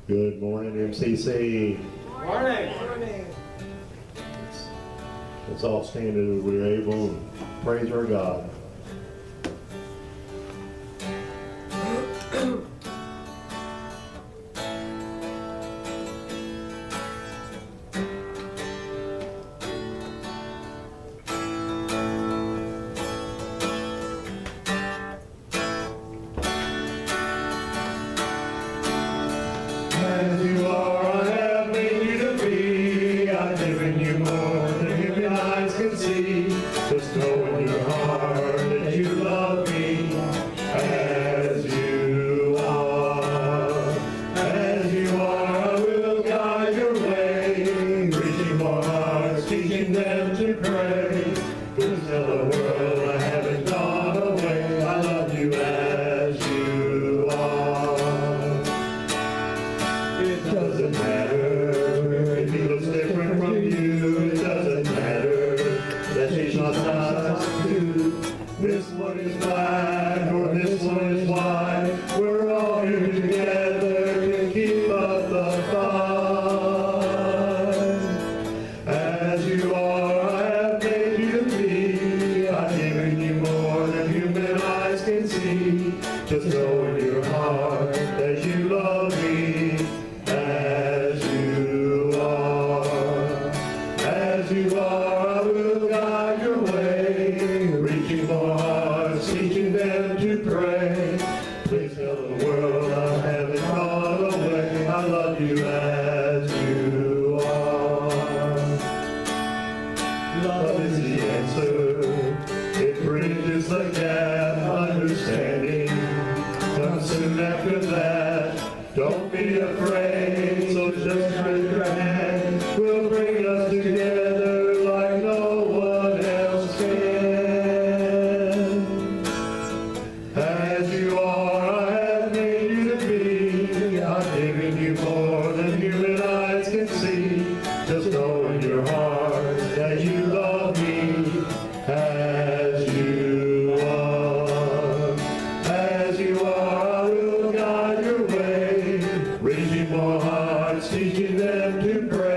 Good morning, MCC. Morning. Let's all stand as we're able and praise our God. As you are, I have made you to be. I've given you more than human eyes can see. Just know in your heart that you love me as you are. As you are, I will guide your way, reaching more hearts, teaching them to pray. Please tell the world I haven't gone away. I love you as you are. It doesn't matter if he looks different from you. It doesn't matter that she's not nice too. This one is black or this one is white. We're all here together to keep up the fight. As you are, I have made you to be. I've given you more than human eyes can see. Just know in your heart that you love me. As you are, I will guide your way, reaching more hearts, teaching them to pray. Please tell the world I haven't gone away. I love you as you are. Love is the answer. It bridges the gap. Understanding comes soon after that. Don't be afraid, so just raise your hand. We'll bring us together like no one else can. As you are, I have made you to be. I've given you more than human eyes can see. Just know in your heart that you love me as you are. As you are, I will guide your way, reaching more hearts, teaching them to pray.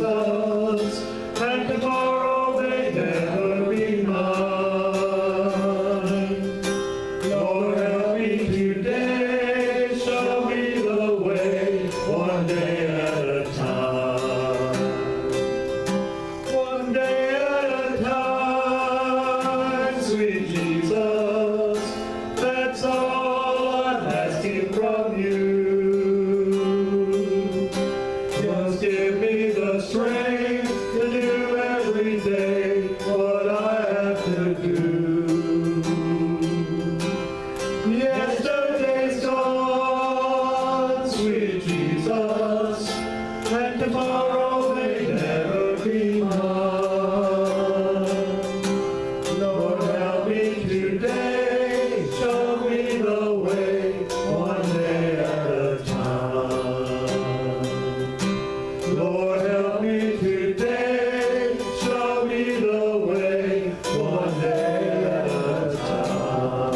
Jesus, and tomorrow may never be mine. Lord, help me today, show me the way, one day at a time. One day at a time, sweet Jesus, that's all I'm asking from you. Just give me the strength to do every day what I have to do. Yesterday's gone, sweet Jesus, and tomorrow may never be mine. Lord, help me today, show me the way, one day at a time. Lord, help me today, show me the way, one day at a time.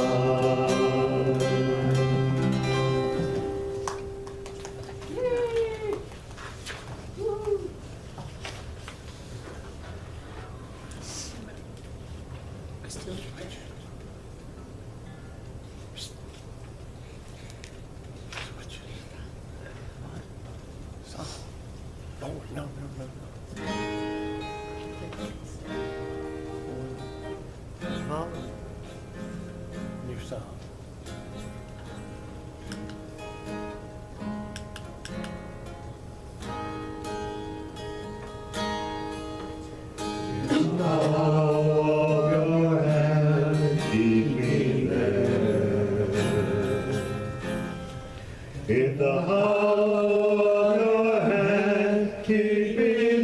Mom, new song. Hollow of your hand, keep me there. In the hollow of your hand, keep me